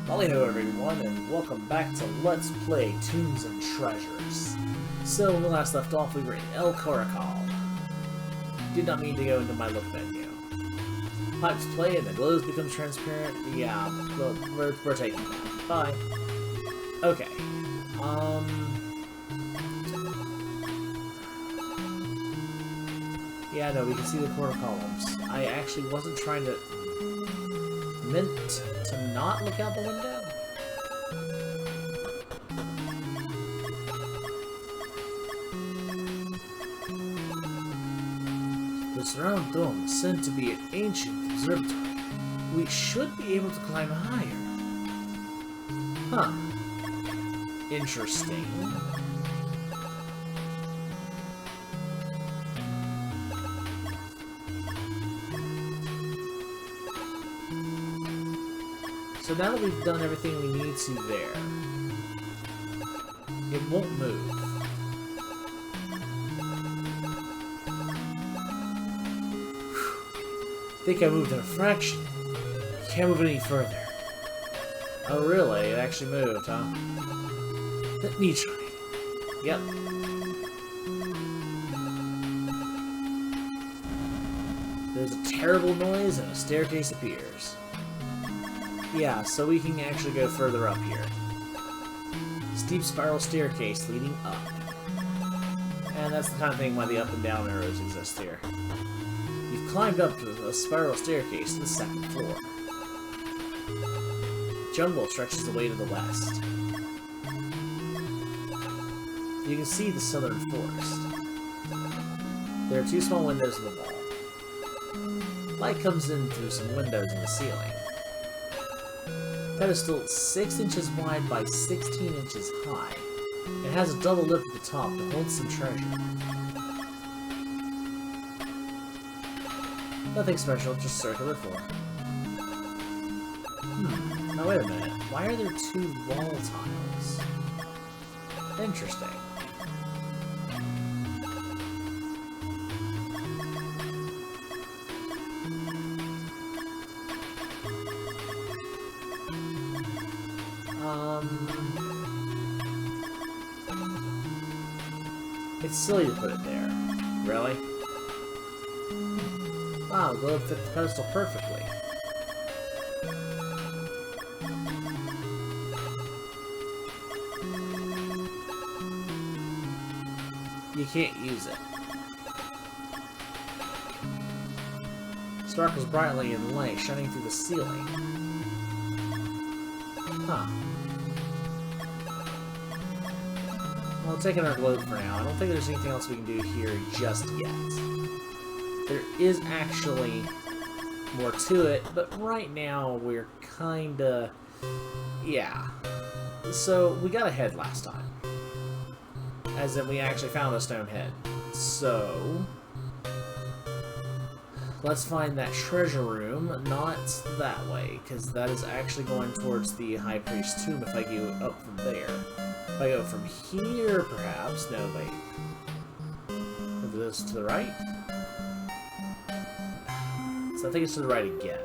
Lali-ho everyone, and welcome back to Let's Play Tombs and Treasures. So, when we last left off, we were in El Coracal. Did not mean to go into my look menu. Pipes play and the glows become transparent. Yeah, well, we're taking that. Bye. Okay. Yeah, no, we can see the corner columns. I actually wasn't trying to... meant to not look out the window? This round dome is said to be an ancient observatory. We should be able to climb higher. Huh. Interesting. So now that we've done everything we need to there, it won't move. I think I moved in a fraction. Can't move any further. Oh really? It actually moved, huh? Let me try. Yep. There's a terrible noise and a staircase appears. Yeah, so we can actually go further up here. Steep spiral staircase leading up. And that's the kind of thing why the up and down arrows exist here. You've climbed up to a spiral staircase to the second floor. Jungle stretches away to the west. You can see the southern forest. There are two small windows in the wall. Light comes in through some windows in the ceiling. Pedestal 6 inches wide by 16 inches high. It has a double lip at the top to hold some treasure. Nothing special, just circular floor. Now wait a minute. Why are there two wall tiles? Interesting. It's silly to put it there. Really? Wow, the globe fit the pedestal perfectly. You can't use it. Sparkles brightly in light, shining through the ceiling. Huh. Well, taking our globe for now. I don't think there's anything else we can do here just yet. There is actually more to it, but right now we're kinda... yeah. So, we got a head last time. As in, we actually found a stone head. So... let's find that treasure room, not that way, because that is actually going towards the High Priest's tomb if I go up from there. If I go from here, perhaps... no, wait. Move this to the right? So I think it's to the right again.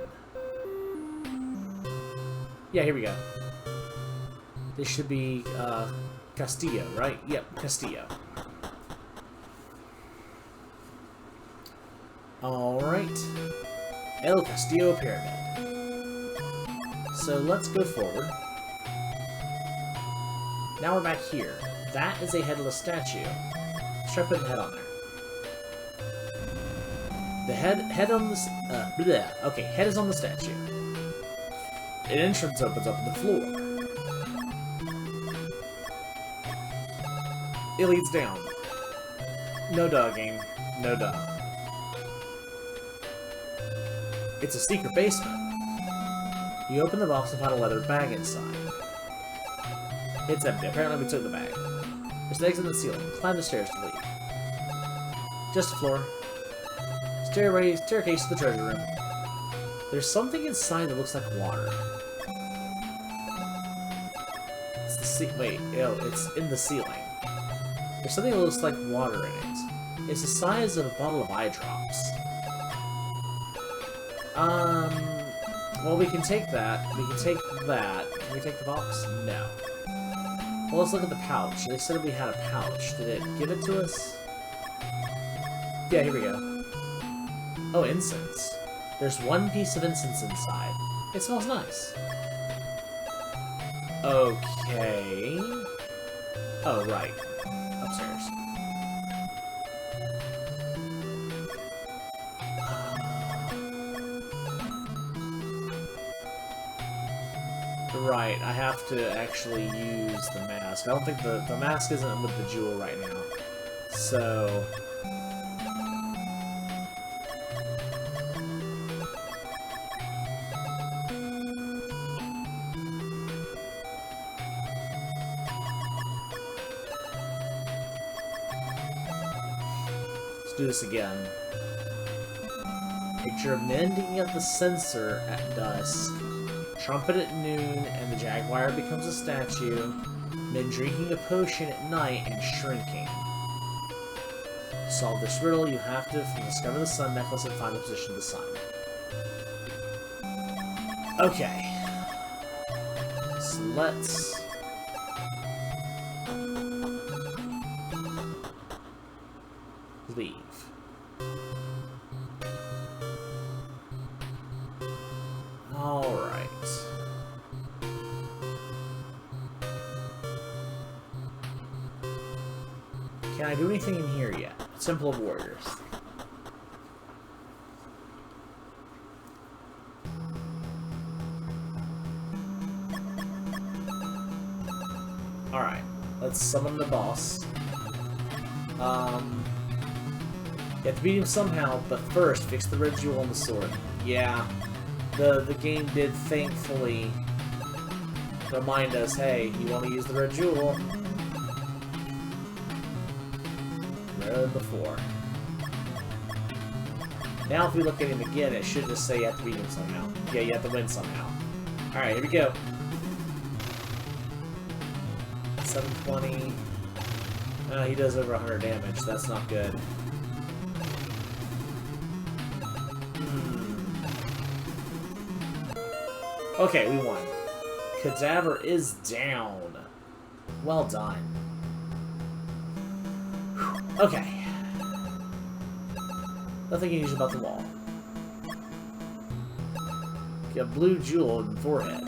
Yeah, here we go. This should be, Castillo, right? Yep, Castillo. Alright. El Castillo Pyramid. So let's go forward. Now we're back here. That is a headless statue. Let's try putting the head on there. The head on the... bleh. Okay, head is on the statue. An entrance opens up in the floor. It leads down. No dogging. No dog. It's a secret basement. You open the box and find a leather bag inside. It's empty. Apparently we took the bag. There's legs in the ceiling. Climb the stairs to leave. Just a floor. Staircase to the treasure room. There's something inside that looks like water. It's the wait, ew, it's in the ceiling. There's something that looks like water in it. It's the size of a bottle of eye drops. Well, we can take that. We can take that. Can we take the box? No. Well, let's look at the pouch. They said we had a pouch. Did it give it to us? Yeah, here we go. Oh, incense. There's one piece of incense inside. It smells nice. Okay. Oh, right. Upstairs. Right, I have to actually use the mask. I don't think the mask isn't with the jewel right now. So... let's do this again. Picture men digging up the censer at dusk. Trumpet at noon, and the jaguar becomes a statue. Men drinking a potion at night and shrinking. To solve this riddle, you have to discover the sun necklace and find the position of the sun. Okay. So let's... leave. Alright. Can I do anything in here yet? Temple of Warriors. Alright. Let's summon the boss. You have to beat him somehow, but first, fix the red jewel on the sword. Yeah. The game did thankfully remind us, hey, you want to use the red jewel? Better than before. Now if we look at him again, it should just say you have to beat him somehow. Yeah, you have to win somehow. Alright, here we go. 720. He does over 100 damage. That's not good. Okay, we won. Cadaver is down. Well done. Whew. Okay. Nothing unusual about the wall. Get a blue jewel in the forehead.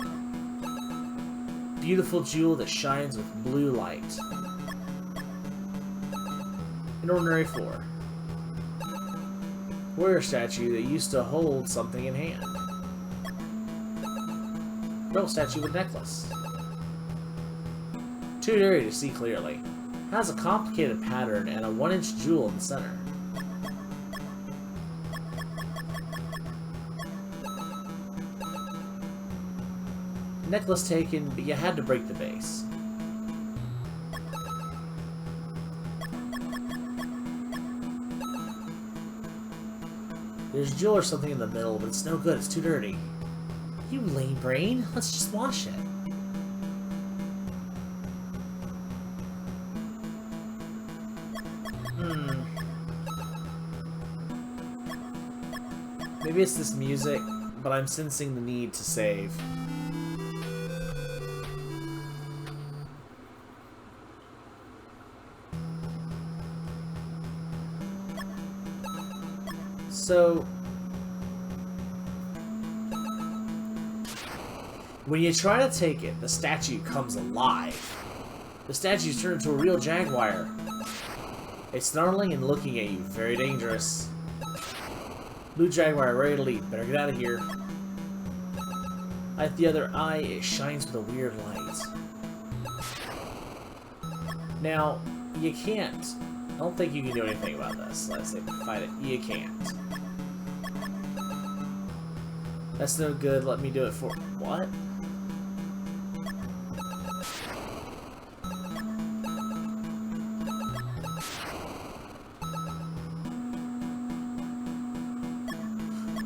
Beautiful jewel that shines with blue light. An ordinary floor. Warrior statue that used to hold something in hand. Pearl statue with necklace. Too dirty to see clearly. It has a complicated pattern and a 1-inch jewel in the center. Necklace taken, but you had to break the base. There's a jewel or something in the middle, but it's no good. It's too dirty. You lame brain. Let's just wash it. Maybe it's this music, but I'm sensing the need to save. So... when you try to take it, the statue comes alive. The statue's turned into a real jaguar. It's snarling and looking at you. Very dangerous. Blue jaguar ready to leave. Better get out of here. At the other eye, it shines with a weird light. Now, you can't. I don't think you can do anything about this. Let's say fight it. You can't. That's no good. Let me do it for... What?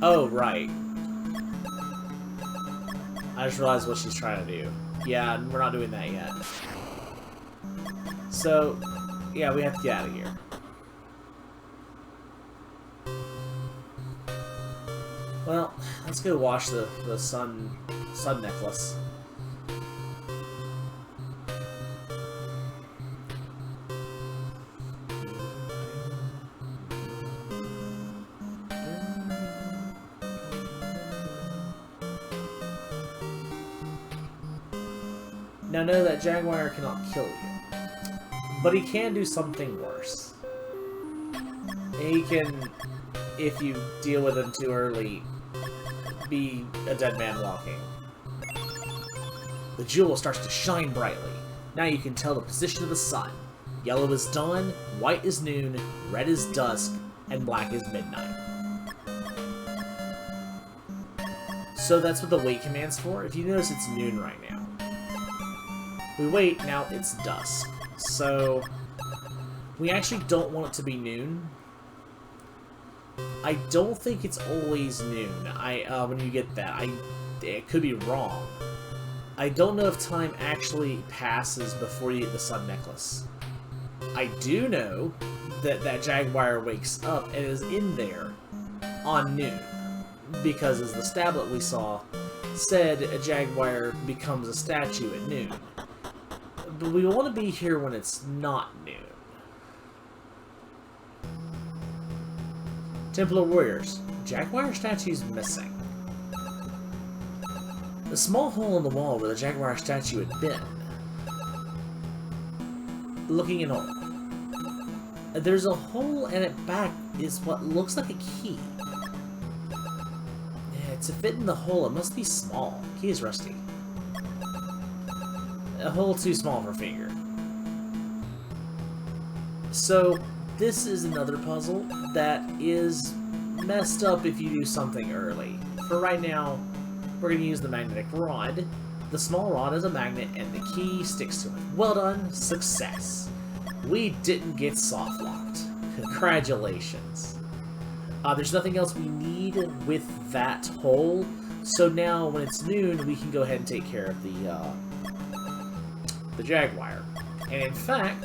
Oh, right. I just realized what she's trying to do. Yeah, we're not doing that yet. So, yeah, we have to get out of here. Well, let's go wash the sun necklace. Now know that Jaguar cannot kill you, but he can do something worse. He can, if you deal with him too early, be a dead man walking. The jewel starts to shine brightly. Now you can tell the position of the sun. Yellow is dawn, white is noon, red is dusk, and black is midnight. So that's what the wait command's for. If you notice, it's noon right now. We wait, now it's dusk. So we actually don't want it to be noon. I don't think it's always noon. When you get that, it could be wrong. I don't know if time actually passes before you get the sun necklace. I do know that that Jaguar wakes up and is in there on noon, because as the stablet we saw said, a Jaguar becomes a statue at noon. But we want to be here when it's not noon. Templar Warriors. Jaguar statue's missing. The small hole in the wall where the Jaguar statue had been. Looking in all. There's a hole and at back is what looks like a key. Yeah, to fit in the hole, it must be small. Key is rusty. A hole too small for a finger. So, this is another puzzle that is messed up if you do something early. For right now, we're going to use the magnetic rod. The small rod is a magnet and the key sticks to it. Well done, success. We didn't get soft locked. Congratulations. There's nothing else we need with that hole, so now when it's noon, we can go ahead and take care of the Jaguar. And in fact,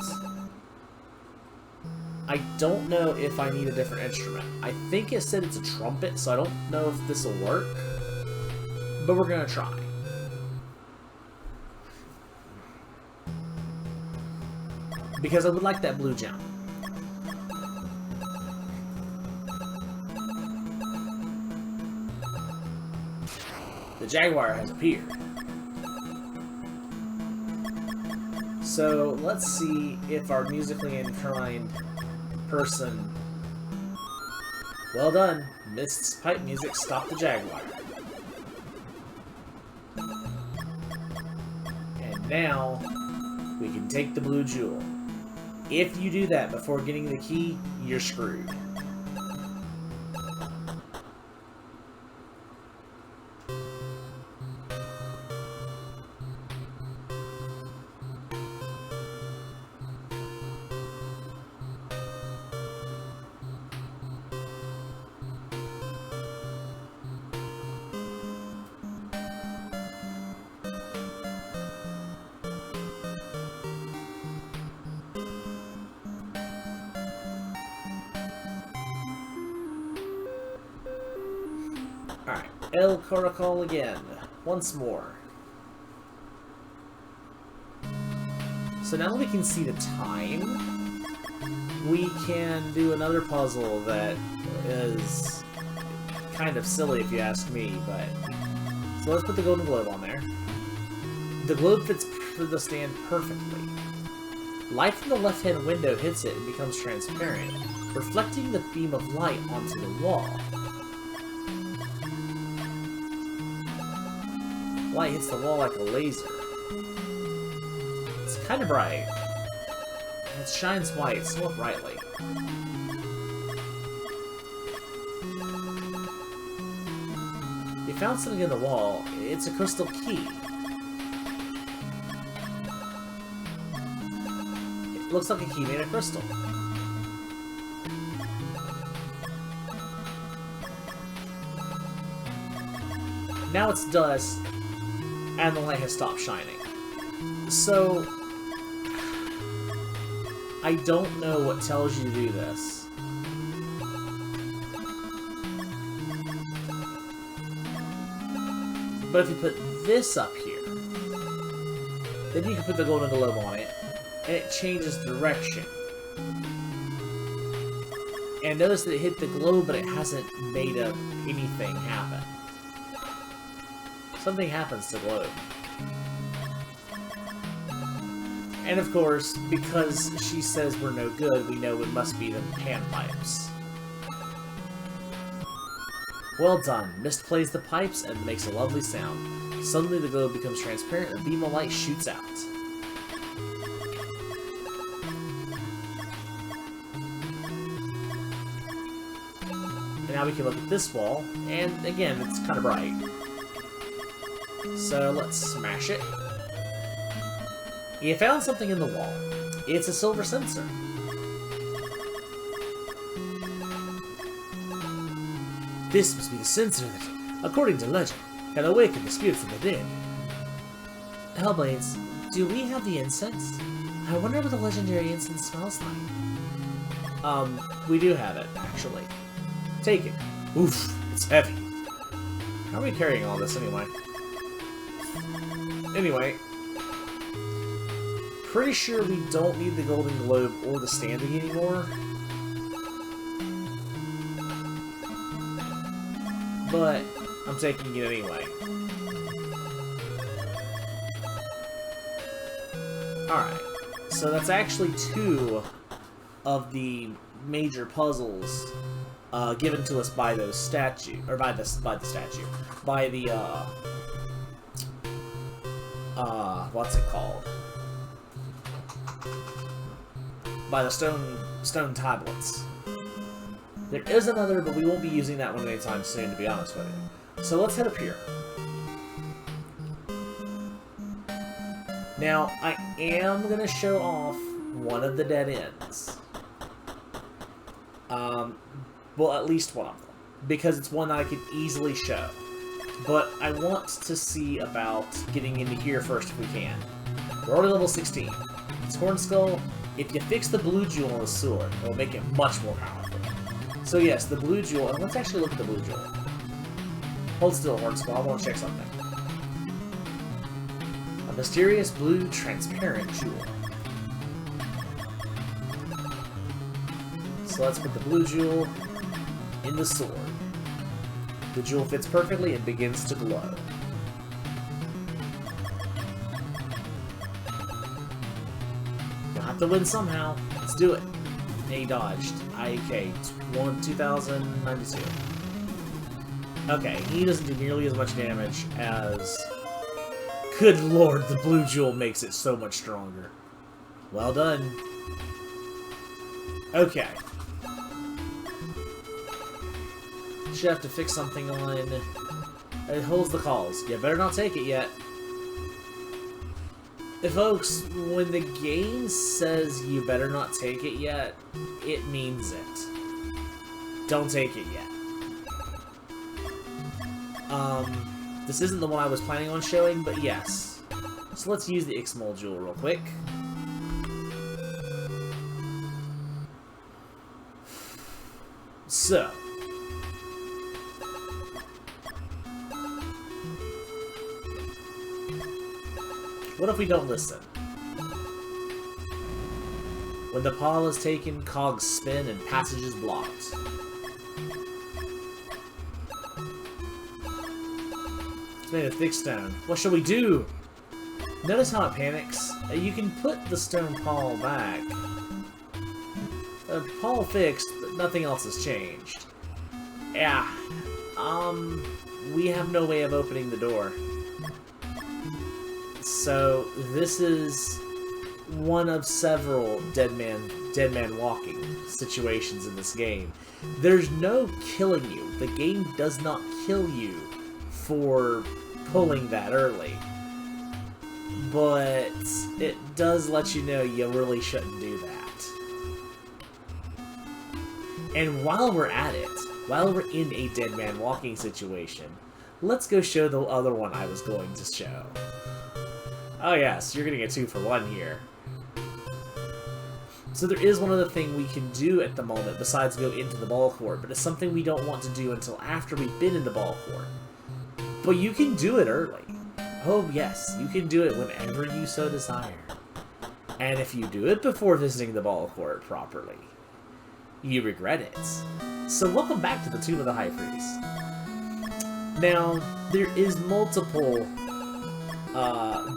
I don't know if I need a different instrument. I think it said it's a trumpet, so I don't know if this will work, but we're gonna try. Because I would like that blue gem. The Jaguar has appeared. So let's see if our musically inclined person... Well done. Mist's pipe music stopped the Jaguar. And now we can take the blue jewel. If you do that before getting the key, you're screwed. Alright, El Caracol again, once more. So now that we can see the time, we can do another puzzle that is kind of silly if you ask me, but... So let's put the golden globe on there. The globe fits for the stand perfectly. Light from the left-hand window hits it and becomes transparent, reflecting the beam of light onto the wall. Light hits the wall like a laser. It's kind of bright. And it shines white somewhat brightly. You found something in the wall. It's a crystal key. It looks like a key made of crystal. Now it's dust, and the light has stopped shining. So, I don't know what tells you to do this. But if you put this up here, then you can put the golden globe on it, and it changes direction. And notice that it hit the globe, but it hasn't made anything happen. Something happens to the globe. And of course, because she says we're no good, we know it must be the panpipes. Well done. Mist plays the pipes and makes a lovely sound. Suddenly the globe becomes transparent and a beam of light shoots out. And now we can look at this wall, and again, it's kind of bright. So let's smash it. You found something in the wall. It's a silver censer. This must be the censer that, according to legend, can awaken the spirits of the dead. Hellblades, do we have the incense? I wonder what the legendary incense smells like. We do have it, actually. Take it. Oof, it's heavy. How are we carrying all this anyway? Anyway, pretty sure we don't need the golden globe or the standing anymore. But I'm taking it anyway. Alright, so that's actually 2 of the major puzzles given to us by those statue, or by the statue, by the what's it called? By the stone tablets. There is another, but we won't be using that one anytime soon, to be honest with you. So let's head up here. Now, I am going to show off one of the dead ends. Well, at least one of them. Because it's one that I could easily show. But I want to see about getting into here first if we can. We're already level 16. It's Horn Skull. If you fix the blue jewel on the sword, it will make it much more powerful. So yes, the blue jewel, and let's actually look at the blue jewel. Hold still, Horn Skull, I want to check something. A mysterious blue transparent jewel. So let's put the blue jewel in the sword. The jewel fits perfectly and begins to glow. You'll have to win somehow. Let's do it. He dodged. IK 2092. Okay, he doesn't do nearly as much damage as... Good lord, the blue jewel makes it so much stronger. Well done. Okay. Should have to fix something on... It holds the calls. You better not take it yet. Folks, when the game says you better not take it yet, it means it. Don't take it yet. This isn't the one I was planning on showing, but yes. So let's use the Ixmol jewel real quick. So. What if we don't listen? When the pall is taken, cogs spin and passages blocked. It's made of thick stone. What shall we do? Notice how it panics? You can put the stone pall back. Pall fixed, but nothing else has changed. Yeah. We have no way of opening the door. So, this is one of several dead man walking situations in this game. There's no killing you. The game does not kill you for pulling that early. But it does let you know you really shouldn't do that. And while we're at it, while we're in a dead man walking situation, let's go show the other one I was going to show. Oh yes, you're getting a 2 for 1 here. So there is one other thing we can do at the moment besides go into the ball court, but it's something we don't want to do until after we've been in the ball court. But you can do it early. Oh yes, you can do it whenever you so desire. And if you do it before visiting the ball court properly, you regret it. So welcome back to the Tomb of the High Priest. Now, there is multiple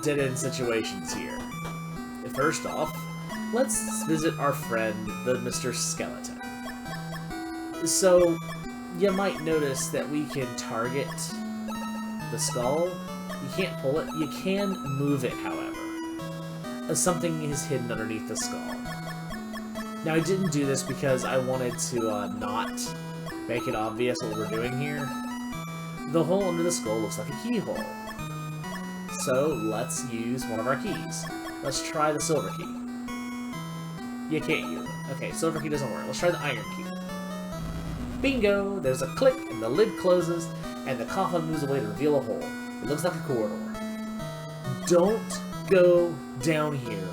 dead-end situations here. First off, let's visit our friend, the Mr. Skeleton. So, you might notice that we can target the skull. You can't pull it. You can move it, however. Something is hidden underneath the skull. Now, I didn't do this because I wanted to not make it obvious what we're doing here. The hole under the skull looks like a keyhole. So, let's use one of our keys. Let's try the silver key. You can't use it. Okay, silver key doesn't work. Let's try the iron key. Bingo! There's a click, and the lid closes, and the coffin moves away to reveal a hole. It looks like a corridor. Don't go down here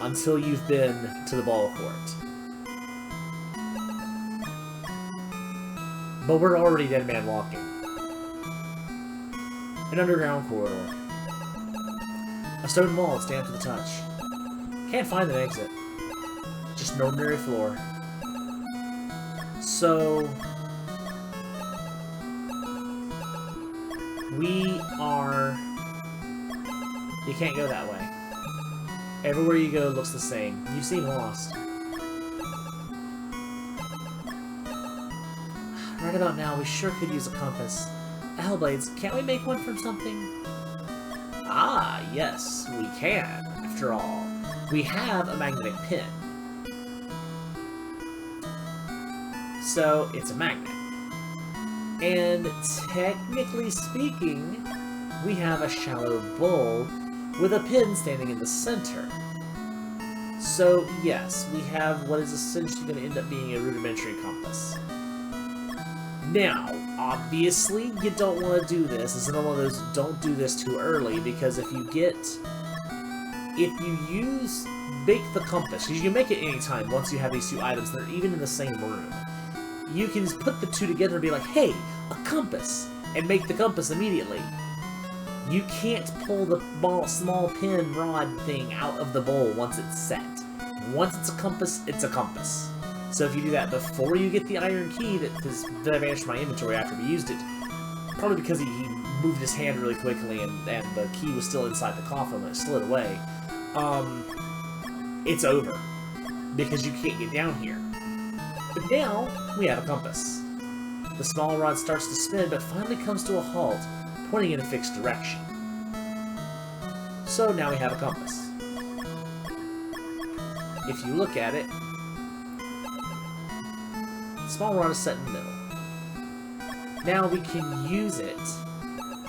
until you've been to the ball court. But we're already dead man walking. An underground corridor. A stone wall is damp to the touch. Can't find an exit. Just an ordinary floor. So... we are... You can't go that way. Everywhere you go looks the same. You seem lost. Right about now, we sure could use a compass. Hellblades, can't we make one from something? Ah, yes, we can, after all. We have a magnetic pin. So, it's a magnet. And technically speaking, we have a shallow bowl with a pin standing in the center. So, yes, we have what is essentially going to end up being a rudimentary compass. Now, obviously, you don't want to do this. This is one of those, don't do this too early, because if you make the compass, because you can make it anytime once you have these two items that are even in the same room. You can just put the two together and be like, hey, a compass, and make the compass immediately. You can't pull the small pin rod thing out of the bowl once it's set. Once it's a compass, it's a compass. So if you do that before you get the iron key that vanished from my inventory after we used it, probably because he moved his hand really quickly and the key was still inside the coffin when it slid away, it's over. Because you can't get down here. But now, we have a compass. The small rod starts to spin, but finally comes to a halt, pointing in a fixed direction. So now we have a compass. If you look at it, the small rod is set in the middle. Now we can use it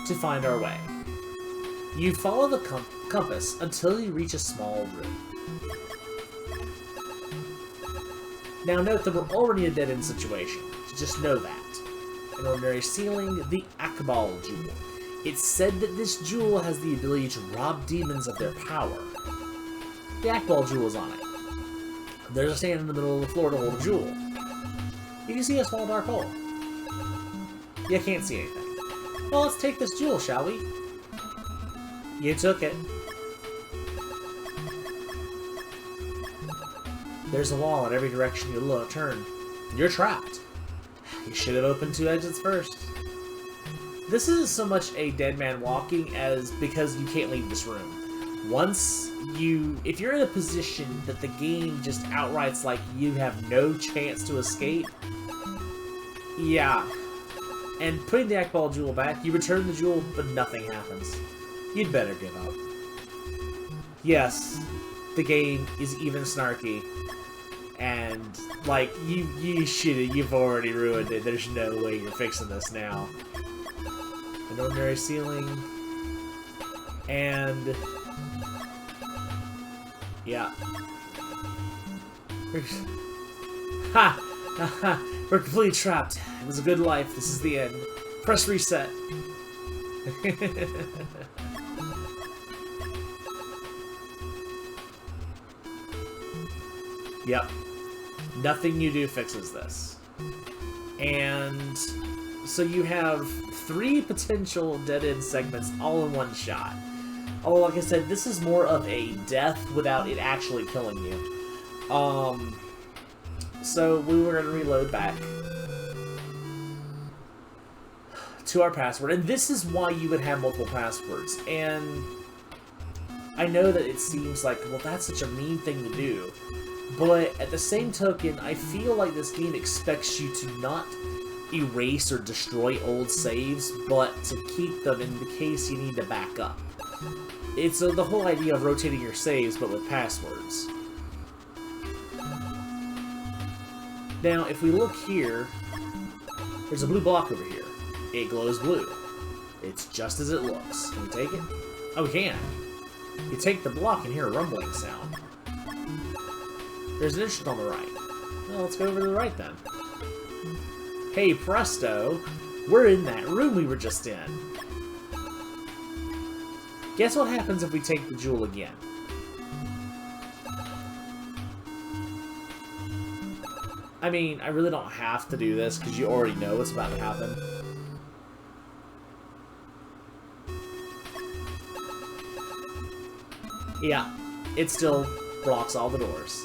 to find our way. You follow the compass until you reach a small room. Now note that we're already in a dead-end situation. Just know that. An ordinary ceiling, the Akbal Jewel. It's said that this jewel has the ability to rob demons of their power. The Akbal Jewel is on it. There's a stand in the middle of the floor to hold a jewel. You can see a small dark hole. You can't see anything. Well, let's take this jewel, shall we? You took it. There's a wall in every direction you turn. You're trapped. You should have opened two exits first. This isn't so much a dead man walking as because you can't leave this room. If you're in a position that the game just outright's like you have no chance to escape, yeah. And putting the Akbal Jewel back, you return the jewel, but nothing happens. You'd better give up. Yes, the game is even snarky. And, like, you've already ruined it. There's no way you're fixing this now. An ordinary ceiling. And... yeah. Ha! We're completely trapped. It was a good life. This is the end. Press reset. Yep. Nothing you do fixes this. And so you have 3 potential dead-end segments all in one shot. Although, like I said, this is more of a death without it actually killing you. So we were going to reload back to our password, and this is why you would have multiple passwords. And I know that it seems like, well, that's such a mean thing to do, but at the same token, I feel like this game expects you to not erase or destroy old saves, but to keep them in the case you need to back up. It's the whole idea of rotating your saves, but with passwords. Now, if we look here, there's a blue block over here. It glows blue. It's just as it looks. Can we take it? Oh, we can. You take the block and hear a rumbling sound. There's an instrument on the right. Well, let's go over to the right then. Hey, presto! We're in that room we were just in. Guess what happens if we take the jewel again? I mean, I really don't have to do this because you already know what's about to happen. Yeah, it still blocks all the doors.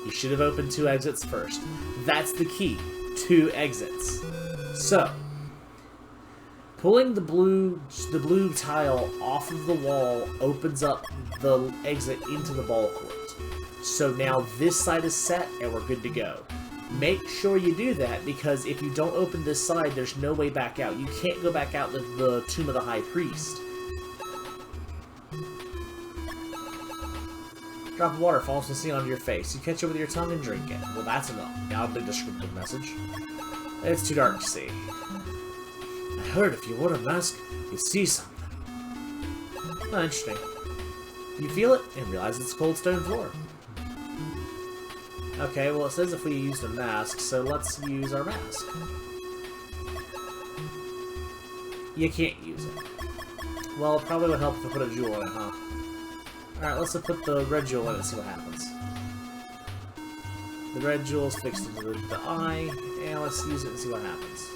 You should have opened 2 exits first. That's the key. 2 exits. So, pulling the blue tile off of the wall opens up the exit into the ball court. So now this side is set and we're good to go. Make sure you do that, because if you don't open this side, there's no way back out. You can't go back out the Tomb of the High Priest. Drop of water falls from the sea onto your face. You catch it with your tongue and drink it. Well, that's enough. Oddly descriptive message. It's too dark to see. I heard if you wore a mask, you'd see something. Oh, interesting. You feel it and realize it's a cold stone floor. Okay, well it says if we used a mask, so let's use our mask. You can't use it. Well, it probably would help if we put a jewel in it, huh? Alright, let's put the red jewel in it and see what happens. The red jewel is fixed into the eye, and let's use it and see what happens.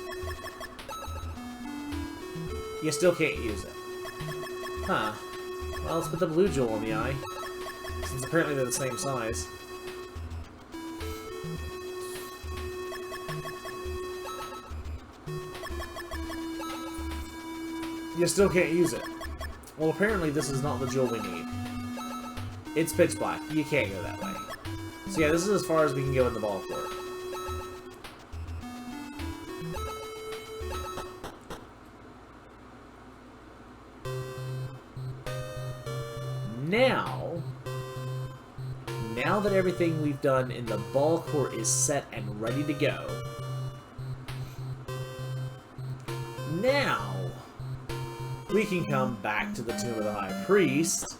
You still can't use it. Huh. Well, let's put the blue jewel in the eye, since apparently they're the same size. You still can't use it. Well, apparently this is not the jewel we need. It's pitch black. You can't go that way. So yeah, this is as far as we can go in the ball court. Now that everything we've done in the ball court is set and ready to go, now we can come back to the Tomb of the High Priest.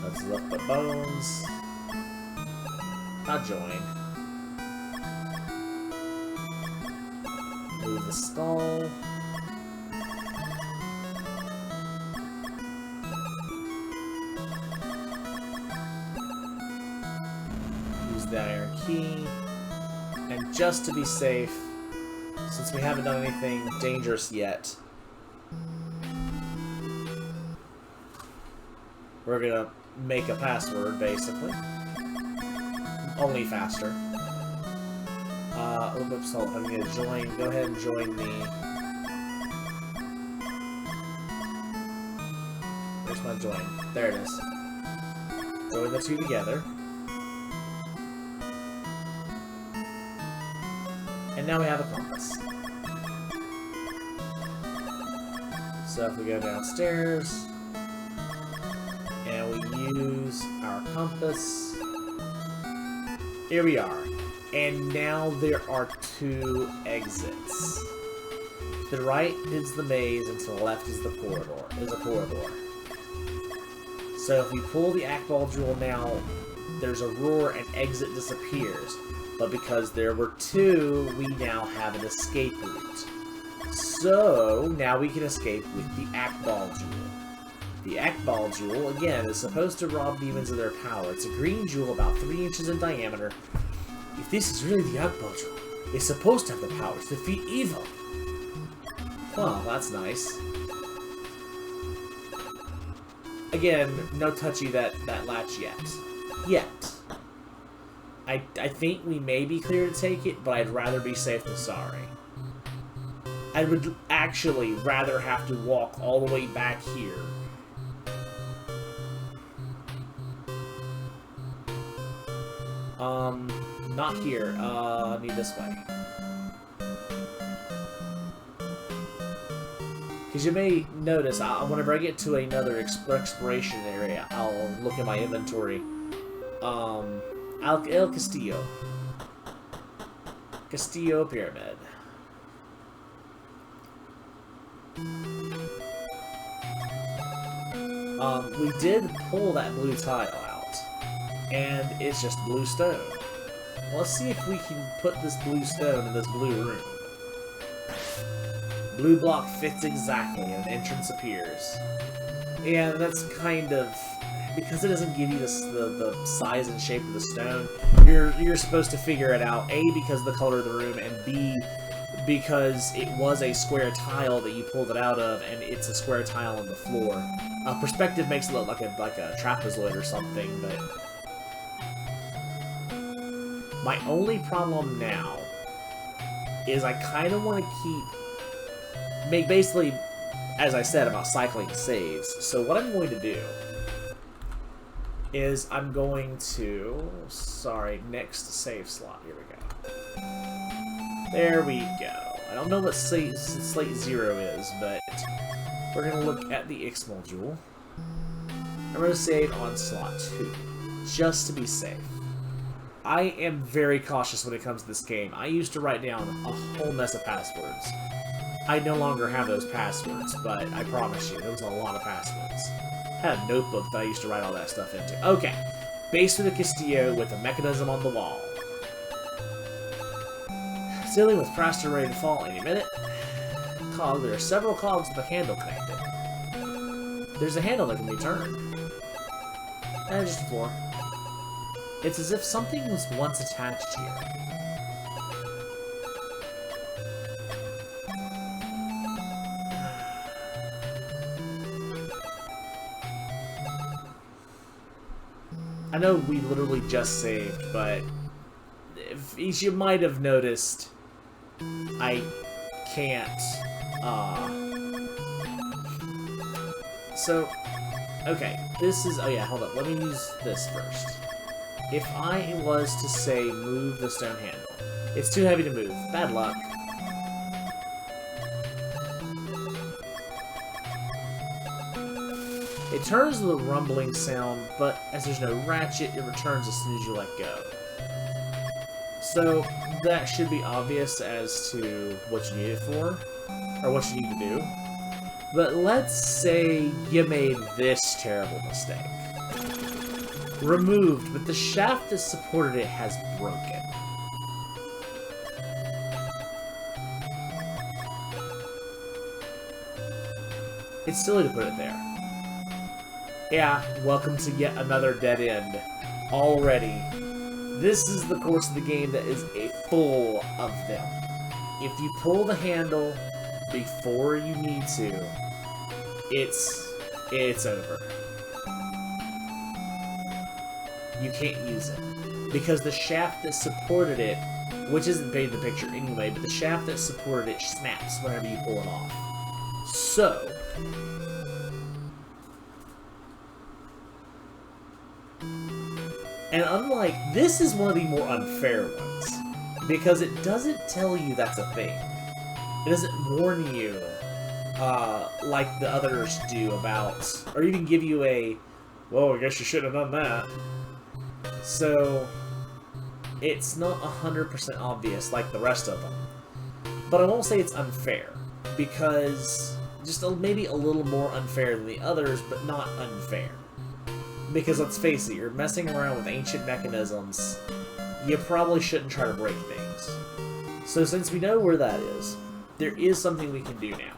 Let's lift the bones. Not join. Move the skull. Use the iron key. And just to be safe, since we haven't done anything dangerous yet, we're gonna make a password, basically. Only faster. Oops, hold on, I'm gonna join. Go ahead and join the. Where's my join? There it is. Join the 2 together. And now we have a compass. So if we go downstairs, and we use our compass, here we are. And now there are 2 exits. To the right is the maze, and to the left is the corridor. So if we pull the Act Ball Jewel now, there's a roar and exit disappears. But because there were 2, we now have an escape route. So, now we can escape with the Akbal Jewel. The Akbal Jewel, again, is supposed to rob demons of their power. It's a green jewel about 3 inches in diameter. If this is really the Akbal Jewel, it's supposed to have the power to defeat evil. Well, that's nice. Again, no touchy that latch yet. Yet. I think we may be clear to take it, but I'd rather be safe than sorry. I would actually rather have to walk all the way back here. Not here. Need this way. Because you may notice, whenever I get to another exploration area, I'll look at my inventory. El Castillo. Castillo Pyramid. We did pull that blue tile out, and it's just blue stone. Let's see if we can put this blue stone in this blue room. Blue block fits exactly, and an entrance appears. And that's kind of... because it doesn't give you the size and shape of the stone, you're supposed to figure it out, A, because of the color of the room, and B, because it was a square tile that you pulled it out of, and it's a square tile on the floor. Perspective makes it look like a trapezoid or something, but... my only problem now is I kind of want to keep... basically, as I said, about cycling saves. So what I'm going to do is I'm going to... sorry, next save slot. Here we go. There we go. I don't know what slate 0 is, but we're going to look at the Ixmal Jewel. I'm going to save on slot 2, just to be safe. I am very cautious when it comes to this game. I used to write down a whole mess of passwords. I no longer have those passwords, but I promise you, there was a lot of passwords. I had a notebook that I used to write all that stuff into. Okay, base of the Castillo with a mechanism on the wall. Ceiling with plaster ready to fall any minute. Cog, there are several cogs with a handle connected. There's a handle that can be turned. And just the floor. It's as if something was once attached here. I know we literally just saved, but as you might have noticed, I can't, so, okay, this is, oh yeah, hold up, let me use this first. If I was to say move the stone handle, it's too heavy to move, bad luck. It turns with a rumbling sound, but as there's no ratchet, it returns as soon as you let go. So, that should be obvious as to what you need it for, or what you need to do. But let's say you made this terrible mistake. Removed, but the shaft that supported it has broken. It's silly to put it there. Yeah, welcome to yet another dead end. Already. This is the course of the game that is full of them. If you pull the handle before you need to, it's over. You can't use it. Because the shaft that supported it, which isn't painted in the picture anyway, but the shaft that supported it snaps whenever you pull it off. So, and unlike, this is one of the more unfair ones, because it doesn't tell you that's a thing. It doesn't warn you, like the others do about, or even give you a, well, I guess you shouldn't have done that. So, it's not 100% obvious like the rest of them. But I won't say it's unfair, because just maybe a little more unfair than the others, but not unfair. Because let's face it, you're messing around with ancient mechanisms, you probably shouldn't try to break things. So since we know where that is, there is something we can do now.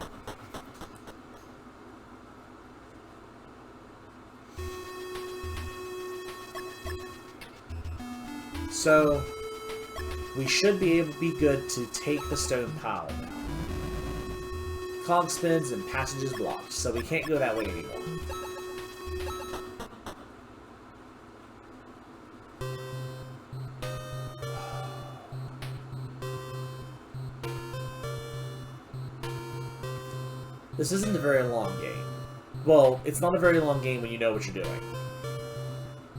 So, we should be able to be good to take the stone pile now. Cog spins and passage is blocked, so we can't go that way anymore. This isn't a very long game. Well, it's not a very long game when you know what you're doing.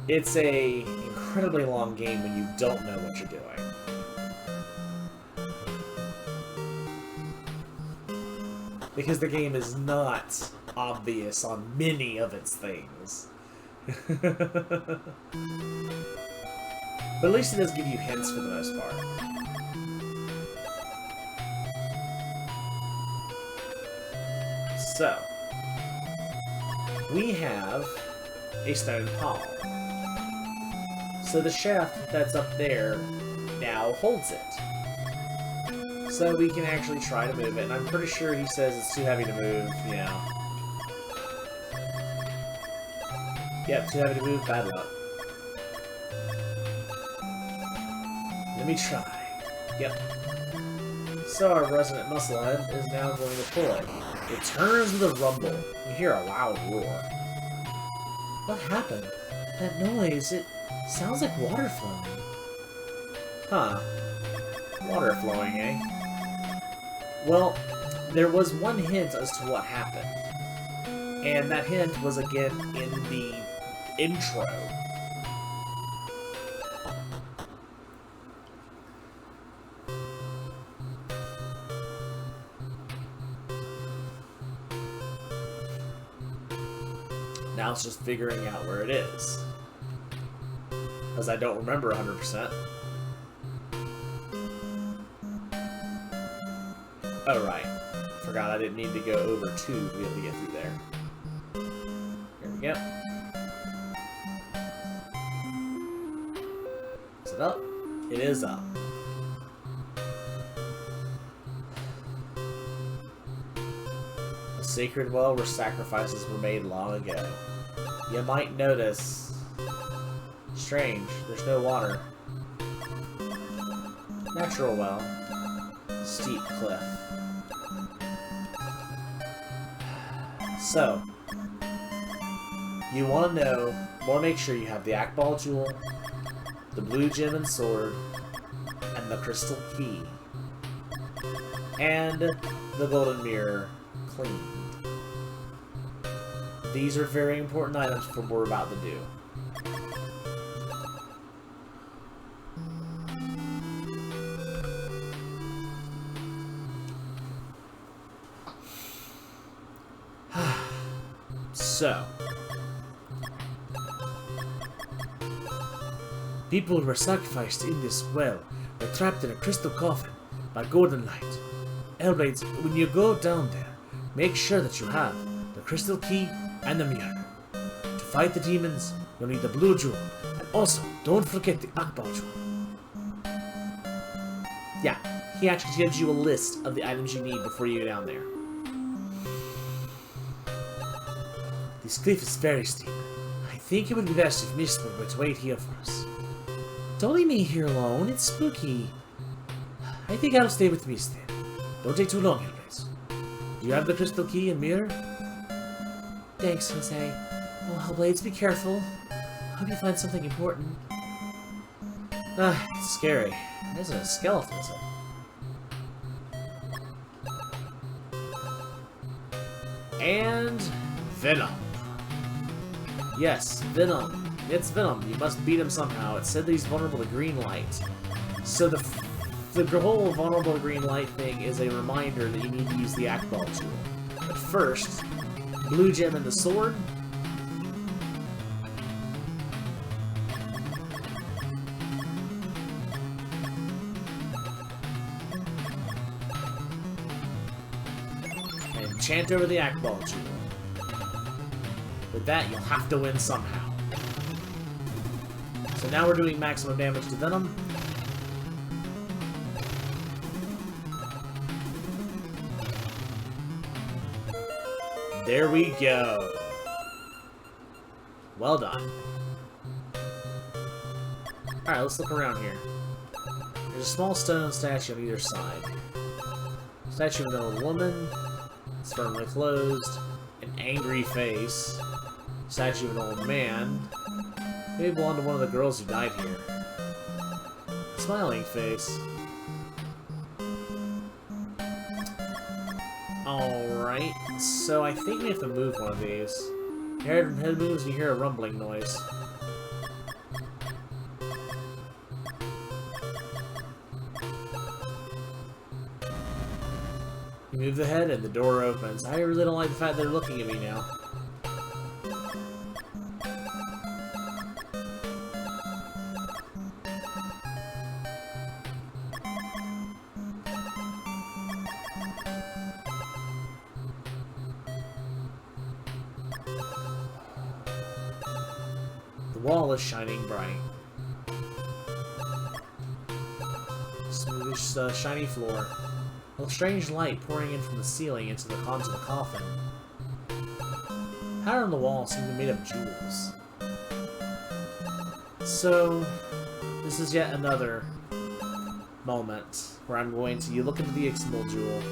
It's a incredibly long game when you don't know what you're doing. Because the game is not obvious on many of its things. But at least it does give you hints for the most part. So, we have a stone pile. So the shaft that's up there now holds it. So we can actually try to move it, and I'm pretty sure he says it's too heavy to move, yeah. Yep, too heavy to move, bad luck. Let me try. Yep. So our resident musclehead is now going to pull it. It turns with a rumble. You hear a loud roar. What happened? That noise, it sounds like water flowing. Huh. Water flowing, eh? Well, there was one hint as to what happened. And that hint was again in the intro. Now it's just figuring out where it is. Because I don't remember 100%. Oh, right. Forgot I didn't need to go over 2 to be able to get through there. Here we go. Is it up? It is up. A sacred well where sacrifices were made long ago. You might notice... Strange, there's no water. Natural well. Steep cliff. So, you want to make sure you have the Akbal Jewel, the blue gem and sword, and the crystal key, and the golden mirror cleaned. These are very important items for what we're about to do. So, people who were sacrificed in this well were trapped in a crystal coffin by golden light. Hellblades, when you go down there, make sure that you have the crystal key and the mirror. To fight the demons, you'll need the blue jewel, and also, don't forget the Akbal jewel. Yeah, he actually gives you a list of the items you need before you go down there. This cliff is very steep. I think it would be best if Mistborn were to wait here for us. Don't leave me here alone, it's spooky. I think I'll stay with Mist then. Don't take too long, Hellblades. Do you have the crystal key and mirror? Thanks, Jose. Oh, Hellblades, be careful. I hope you find something important. Ah, it's scary. It isn't a skeleton, is it? And... Venom. Yes, Venom. It's Venom. You must beat him somehow. It said that he's vulnerable to green light. So the whole vulnerable to green light thing is a reminder that you need to use the Akbal tool. But first, blue gem and the sword. And chant over the Akbal tool. With that, you'll have to win somehow. So now we're doing maximum damage to Venom. There we go. Well done. Alright, let's look around here. There's a small stone statue on either side. Statue of an old woman. It's firmly closed. An angry face. Statue of an old man. Maybe belonged to one of the girls who died here. Smiling face. Alright, so I think we have to move one of these. Your head moves and you hear a rumbling noise. You move the head and the door opens. I really don't like the fact they're looking at me now. The wall is shining bright. Smooth, shiny floor. A strange light pouring in from the ceiling onto the coffin. Pattern on the wall seemed to be made of jewels. So, this is yet another moment where I'm going to look into the Ixmal jewel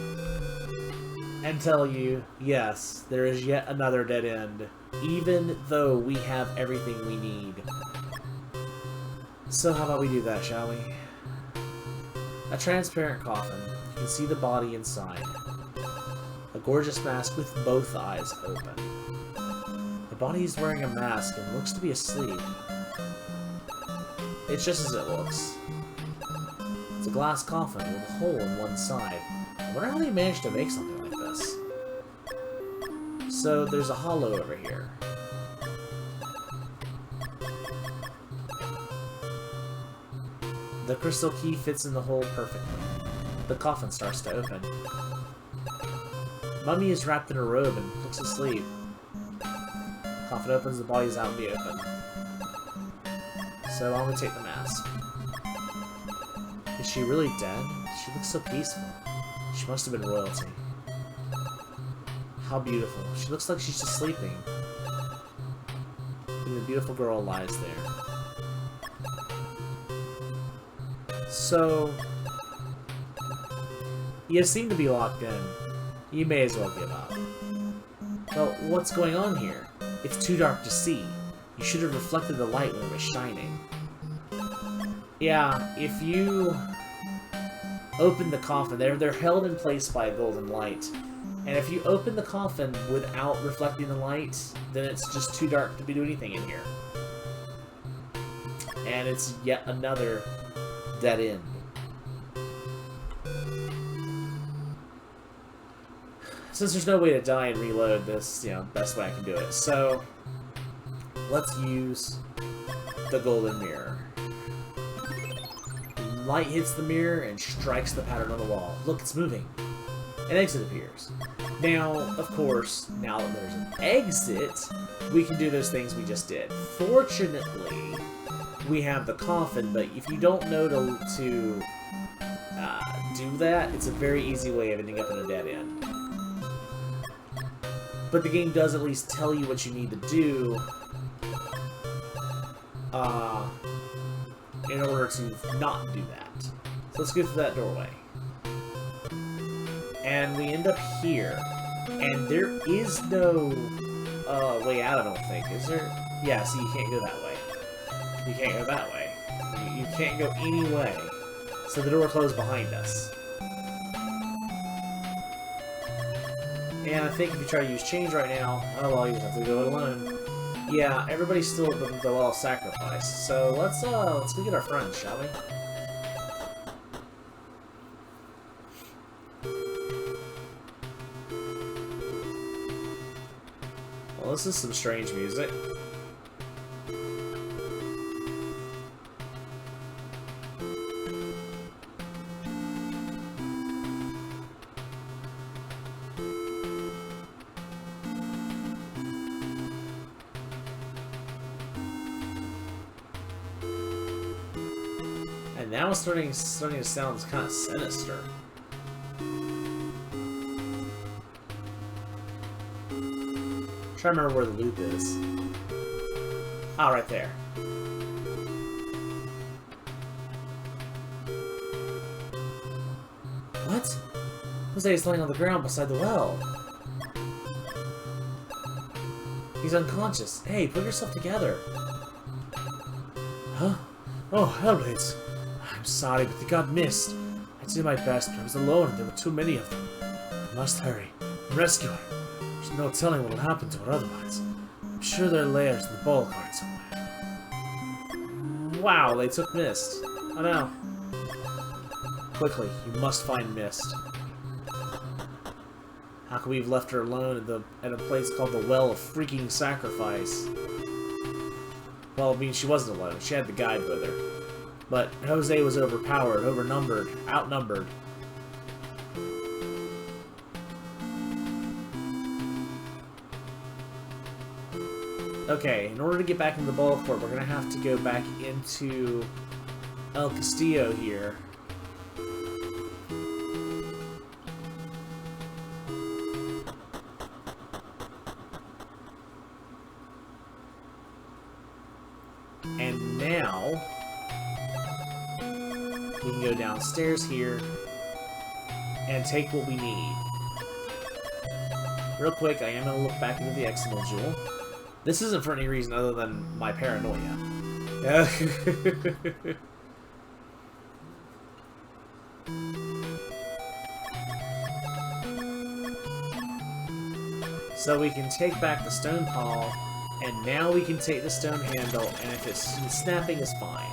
and tell you, yes, there is yet another dead end, even though we have everything we need. So how about we do that, shall we? A transparent coffin. You can see the body inside. A gorgeous mask with both eyes open. The body is wearing a mask and looks to be asleep. It's just as it looks. It's a glass coffin with a hole in one side. I wonder how they managed to make something like this. So there's a hollow over here. The crystal key fits in the hole perfectly. The coffin starts to open. Mummy is wrapped in a robe and looks asleep. Coffin opens, the body's out in the open. So I'm gonna take the mask. Is she really dead? She looks so peaceful. She must have been royalty. How beautiful. She looks like she's just sleeping. And the beautiful girl lies there. So, you seem to be locked in. You may as well give up. Well, what's going on here? It's too dark to see. You should have reflected the light when it was shining. Yeah, if you open the coffin, they're held in place by a golden light. And if you open the coffin without reflecting the light, then it's just too dark to do anything in here. And it's yet another dead end. Since there's no way to die and reload this, best way I can do it. So, let's use the golden mirror. Light hits the mirror and strikes the pattern on the wall. Look, it's moving. An exit appears. Now, of course, now that there's an exit, we can do those things we just did. Fortunately, we have the coffin, but if you don't know to do that, it's a very easy way of ending up in a dead end. But the game does at least tell you what you need to do in order to not do that. So let's go through that doorway. And we end up here. And there is no way out, I don't think. Is there? Yeah, so you can't go that way. You can't go that way. You can't go any way. So the door closed behind us. And I think if you try to use change right now, oh well, you just have to go it alone. Yeah, everybody's still at the well of sacrifice. So let's go get our friends, shall we? Well, this is some strange music. And now it's starting to sound kind of sinister. trying to remember where the loop is. Ah, right there. What? Jose is laying on the ground beside the well. He's unconscious. Hey, put yourself together. Huh? Oh, Hellblades. I'm sorry, but they got missed. I did my best, but I was alone and there were too many of them. I must hurry and rescue her. There's no telling what will happen to her otherwise. I'm sure there are layers in the ball card somewhere. Wow, they took Mist. Oh no. Quickly, you must find Mist. How could we have left her alone at a place called the Well of Freaking Sacrifice? Well, I mean, she wasn't alone. She had the guide with her. But Jose was overpowered, outnumbered. Okay, in order to get back into the ball court, we're going to have to go back into El Castillo here. And now, we can go downstairs here and take what we need. Real quick, I am going to look back into the Eximal Jewel. This isn't for any reason other than my paranoia. So we can take back the stone paw, and now we can take the stone handle, and if it's snapping, is fine.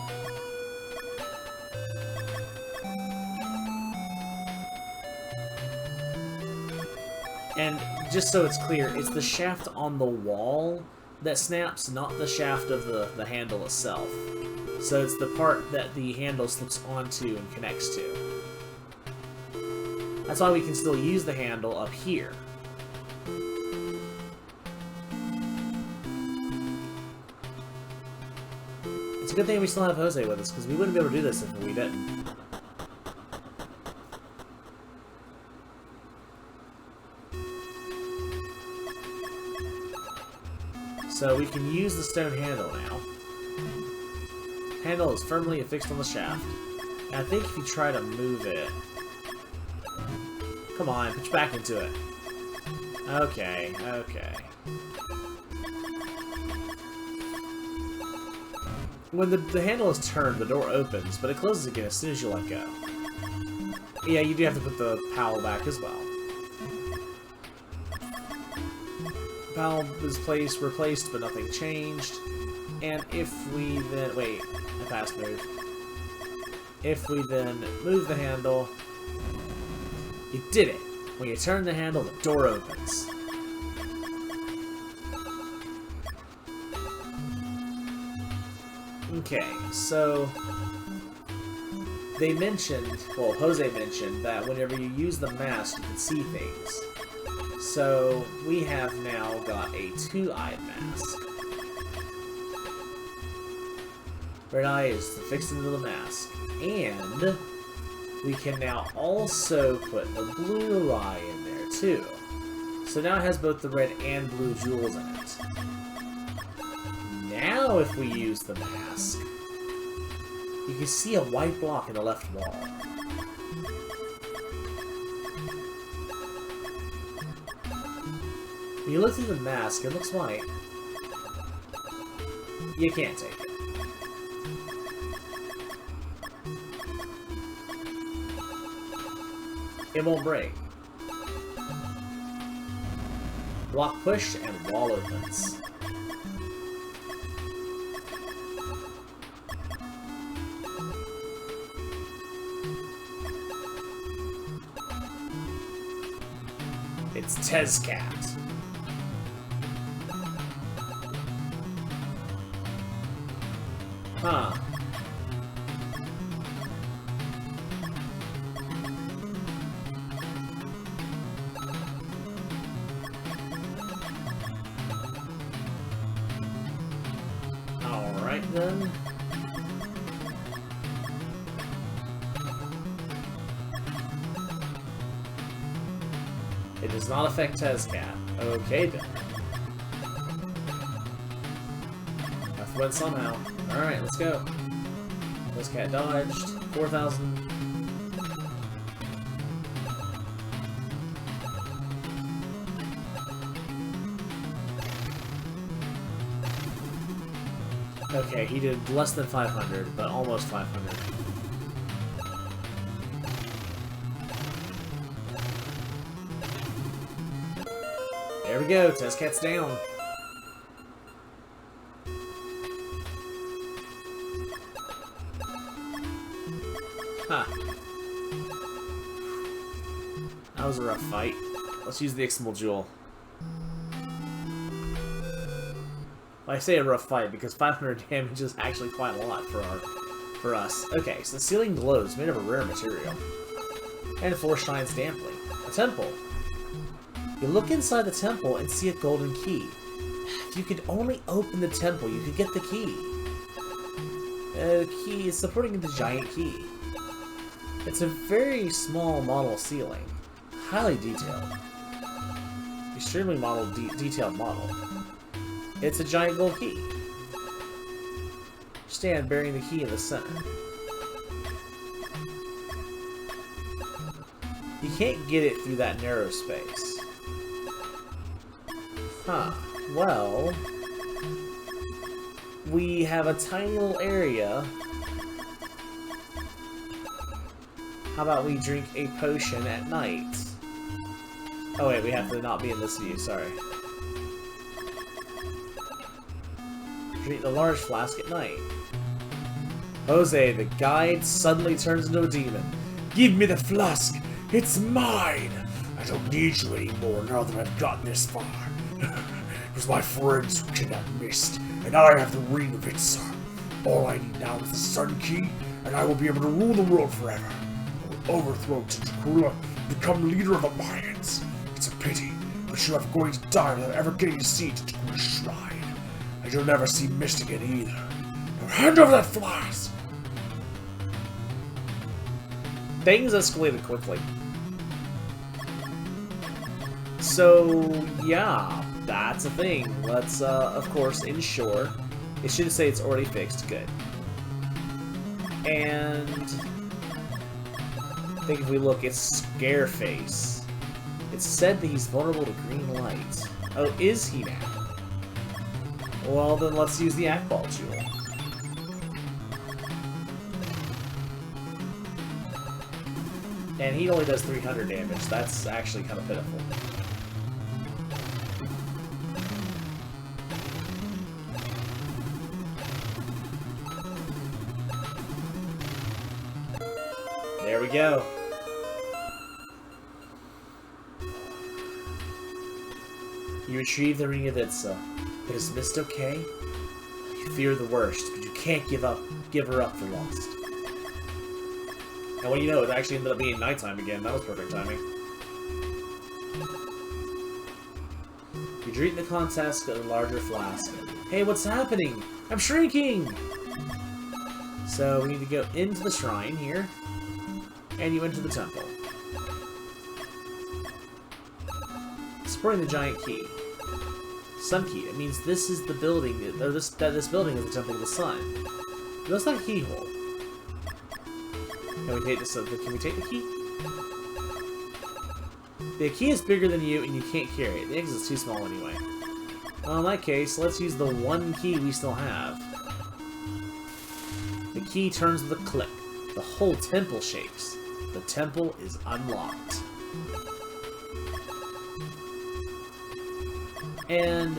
And just so it's clear, it's the shaft on the wall that snaps, not the shaft of the handle itself. So it's the part that the handle slips onto and connects to. That's why we can still use the handle up here. It's a good thing we still have Jose with us, because we wouldn't be able to do this if we didn't. So we can use the stone handle now. Handle is firmly affixed on the shaft. And I think if you try to move it... Come on, put your back into it. Okay, okay. When the handle is turned, the door opens, but it closes again as soon as you let go. Yeah, you do have to put the PAL back as well. PAL was replaced, but nothing changed. And if we then... Wait, I passed move. If we then move the handle... You did it! When you turn the handle, the door opens. Okay, so... They mentioned... Well, Jose mentioned that whenever you use the mask, you can see things. So, we have now got a two-eyed mask. Red eye is fixed into the mask. And we can now also put the blue eye in there, too. So now it has both the red and blue jewels in it. Now, if we use the mask, you can see a white block in the left wall. When you look through the mask, it looks white. You can't take it. It won't break. Block pushed and wall opens. It's Tezcat. Huh. Alright then. It does not affect Tezcat. Okay then. have to win somehow. Alright, let's go. This cat dodged. 4,000. Okay, he did less than 500, but almost 500. There we go, test cat's down. Huh. That was a rough fight. Let's use the Ixmal Jewel. Well, I say a rough fight because 500 damage is actually quite a lot for us. Okay, so the ceiling glows, made of a rare material. And the floor shines damply. A temple. You look inside the temple and see a golden key. If you could only open the temple, you could get the key. The key is supporting the giant key. It's a very small model ceiling. Highly detailed. Extremely detailed model. It's a giant gold key. Stand bearing the key in the center. You can't get it through that narrow space. Huh. Well, we have a tiny little area. How about we drink a potion at night? Oh wait, we have to not be in this view, sorry. Drink the large flask at night. Jose, the guide, suddenly turns into a demon. Give me the flask! It's mine! I don't need you anymore now that I've gotten this far. It was my friends who kidnapped Mist, and I have the ring of it, sir. All I need now is the Sun Key, and I will be able to rule the world forever. I will overthrow Tentacoola and become leader of the Mayans. It's a pity, but you are going to die without ever getting to see Tentacoola's shrine. And you'll never see Mist again either. Now hand over that flask! Things escalated quickly. So, yeah, that's a thing. Let's, of course, ensure. It should say it's already fixed. Good. And I think if we look, it's Scareface. It's said that he's vulnerable to green light. Oh, is he now? Well, then let's use the Akbal Jewel. And he only does 300 damage. That's actually kind of pitiful. There we go. You retrieve the Ring of Itza. But is Mist okay? You fear the worst, but you can't give her up for lost. And what do you know, it actually ended up being nighttime again. That was perfect timing. You drink the contest with a larger flask. Hey, what's happening? I'm shrinking! So we need to go into the shrine here. And you enter the temple. Supporting the giant key. Sun key. It means this is the building, or this building is the Temple of the Sun. What's that keyhole? Can we take this? Can we take the key? The key is bigger than you, and you can't carry it. The exit is too small anyway. Well, in that case, let's use the one key we still have. The key turns with a click. The whole temple shakes. The temple is unlocked. And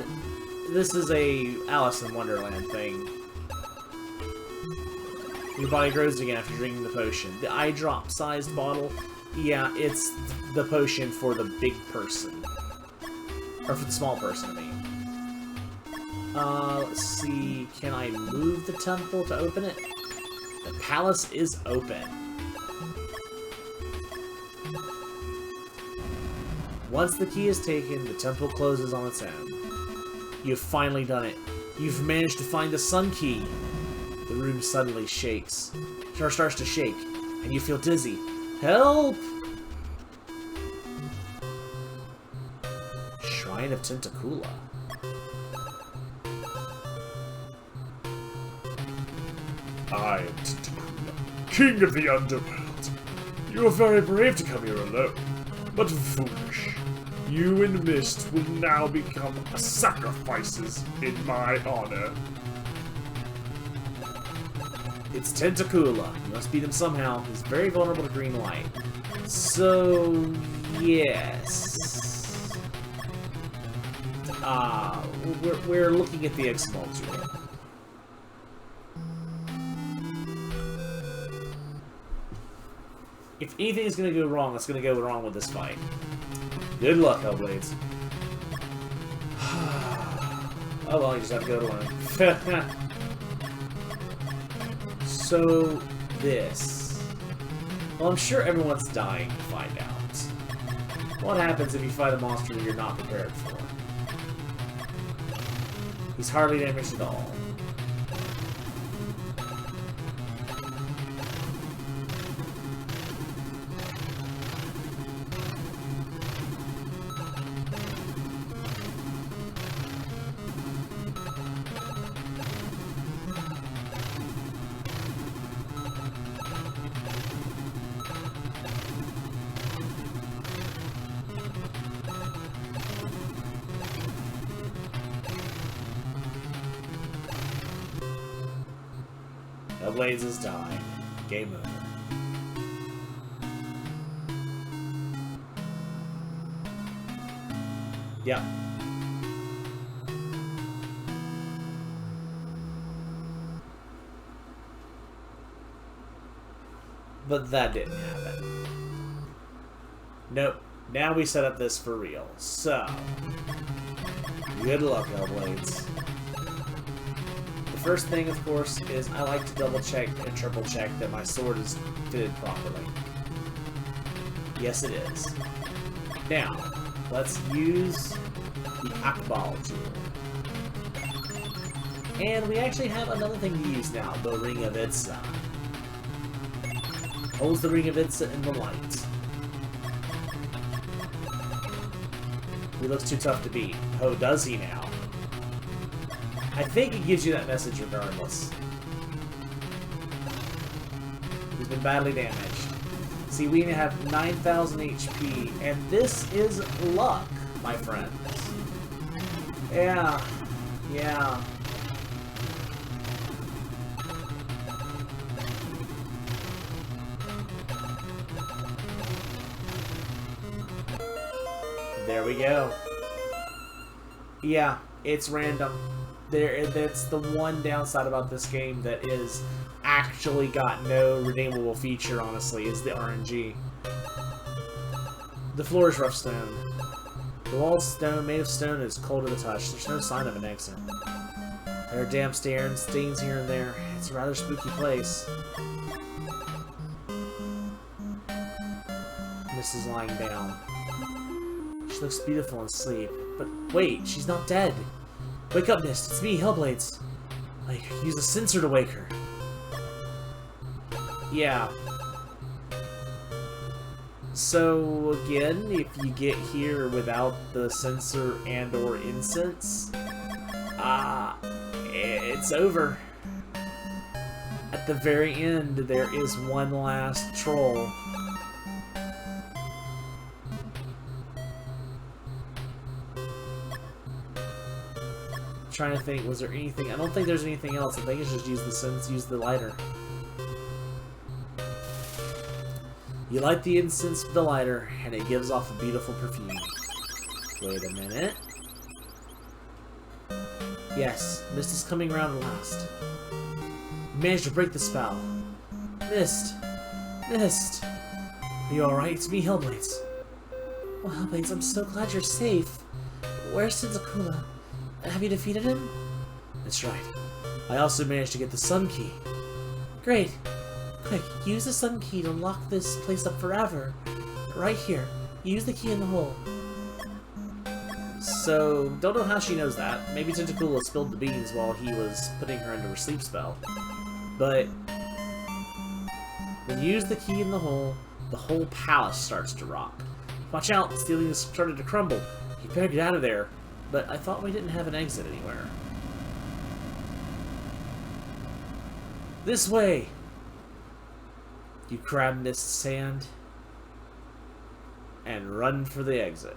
this is a Alice in Wonderland thing. Your body grows again after drinking the potion. The eye drop sized bottle, yeah, it's the potion for the big person. Or for the small person, I mean. Let's see, can I move the temple to open it? The palace is open. Once the key is taken, the temple closes on its own. You've finally done it. You've managed to find the Sun Key. The room suddenly shakes. Or starts to shake, and you feel dizzy. Help! Shrine of Tentacoola. I am Tentacool, king of the underworld. You are very brave to come here alone, but foolish. You and Mist will now become sacrifices in my honor. It's Tentacool. You must beat him somehow. He's very vulnerable to green light. So, yes. We're looking at the X-Multi. If anything is going to go wrong, it's going to go wrong with this fight. Good luck, Hellblades. Oh well, you just have to go to one. So, this. Well, I'm sure everyone's dying to find out. What happens if you fight a monster that you're not prepared for? He's hardly damaged at all. Blades is dying. Game over. Yeah. But that didn't happen. Nope. Now we set up this for real. So, good luck, Hellblades. First thing, of course, is I like to double check and triple check that my sword is fitted properly. Yes, it is. Now, let's use the Akbal jewel. And we actually have another thing to use now, the Ring of Itza. Holds the Ring of Itza in the light. He looks too tough to beat. Oh, does he now? I think it gives you that message regardless. He's been badly damaged. See, we have 9,000 HP, and this is luck, my friends. Yeah. Yeah. There we go. Yeah, it's random. That's the one downside about this game that is actually got no redeemable feature, honestly, is the RNG. The floor is rough stone. The wall's stone, made of stone, is cold to the touch. There's no sign of an exit. There are damp stains here and there. It's a rather spooky place. Mist is lying down. She looks beautiful in sleep. But wait, she's not dead. Wake up, Mist. It's me, Hellblades. I use a sensor to wake her. Yeah. So, again, if you get here without the sensor and or incense, it's over. At the very end, there is one last troll. Trying to think, was there anything? I don't think there's anything else. I think it's just use the lighter. You light the incense with the lighter, and it gives off a beautiful perfume. Wait a minute. Yes, Mist is coming around at last. You managed to break the spell. Mist! Mist! Are you alright? It's me, Hellblades. Oh, Hellblades, I'm so glad you're safe. Where's Tentacool? Have you defeated him? That's right. I also managed to get the Sun Key. Great. Quick, use the Sun Key to lock this place up forever. Right here. Use the key in the hole. So, don't know how she knows that. Maybe Tentacool spilled the beans while he was putting her into her sleep spell. But when you use the key in the whole palace starts to rock. Watch out, the ceiling has started to crumble. You better get out of there. But I thought we didn't have an exit anywhere. This way! You crab in this sand and run for the exit.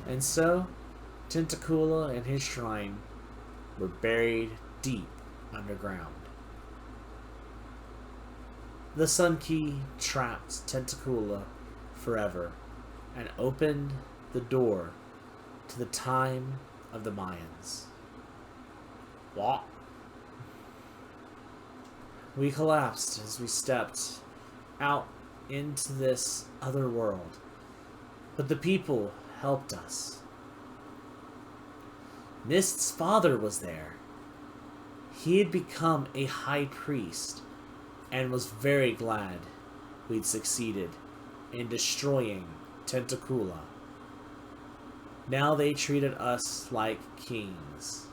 And so, Tentacula and his shrine were buried deep underground. The Sun Key trapped Tentacula forever and opened the door to the time of the Mayans. What? We collapsed as we stepped out into this other world, but the people helped us. Mist's father was there. He had become a high priest and was very glad we'd succeeded in destroying Tentacula. Now they treated us like kings.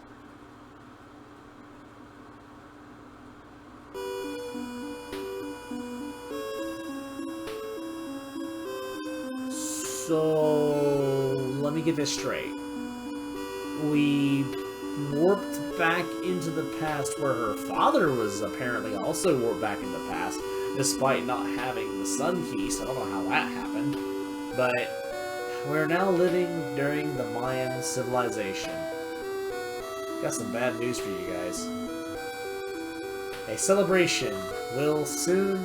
So, let me get this straight. We warped back into the past where her father was apparently also warped back in the past, despite not having the Sun Key, so I don't know how that happened. But we're now living during the Mayan civilization. Got some bad news for you guys. A celebration will soon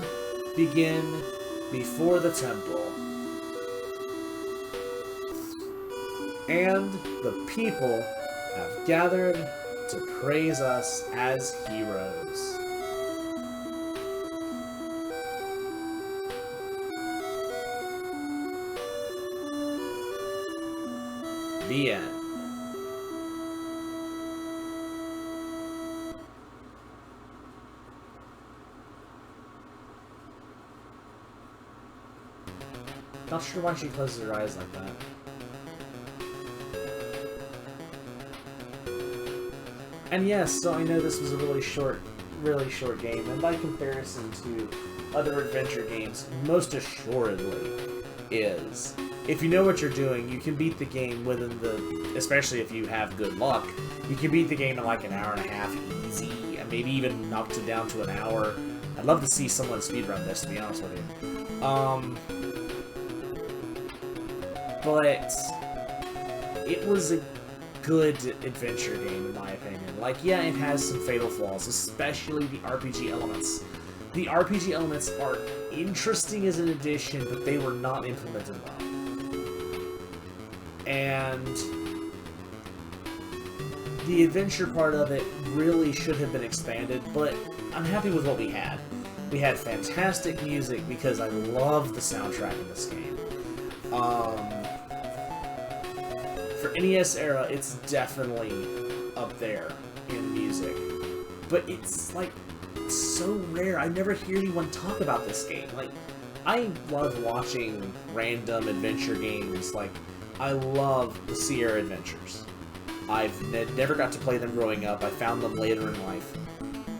begin before the temple. And the people have gathered to praise us as heroes. The end. Not sure why she closes her eyes like that. And yes, so I know this was a really short game, and by comparison to other adventure games, most assuredly is. If you know what you're doing, you can beat the game within especially if you have good luck, you can beat the game in like an hour and a half easy, and maybe even knock it down to an hour. I'd love to see someone speedrun this, to be honest with you. But it was a good adventure game, in my opinion. Like, yeah, it has some fatal flaws, especially the RPG elements. The RPG elements are interesting as an addition, but they were not implemented well. And the adventure part of it really should have been expanded, but I'm happy with what we had. We had fantastic music because I love the soundtrack in this game. For NES era, it's definitely up there in music. But it's, like, so rare. I never hear anyone talk about this game. Like, I love watching random adventure games. Like, I love the Sierra Adventures. I've never got to play them growing up. I found them later in life.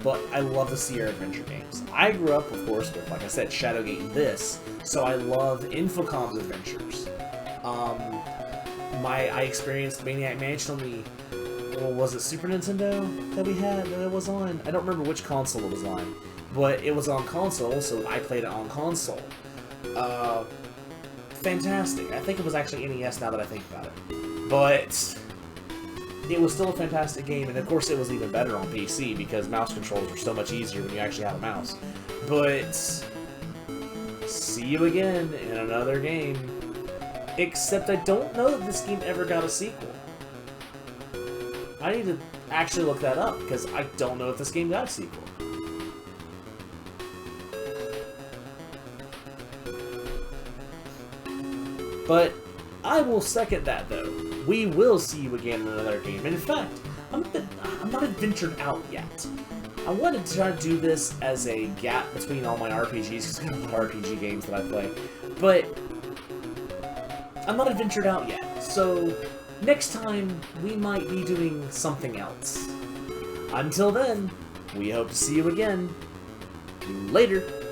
But I love the Sierra Adventure games. I grew up, of course, with, like I said, Shadowgate and this, so I love Infocom's adventures. I experienced Maniac Mansion on the, well, was it Super Nintendo that we had that it was on? I don't remember which console it was on, but it was on console, so I played it on console. Fantastic. I think it was actually NES now that I think about it. But it was still a fantastic game, and of course it was even better on PC because mouse controls are so much easier when you actually have a mouse. But see you again in another game. Except I don't know that this game ever got a sequel. I need to actually look that up, because I don't know if this game got a sequel. But I will second that, though. We will see you again in another game. And in fact, I'm not adventured out yet. I wanted to try to do this as a gap between all my RPGs, because I have a lot of RPG games that I play. But I'm not adventured out yet, so next time we might be doing something else. Until then, we hope to see you again. Later.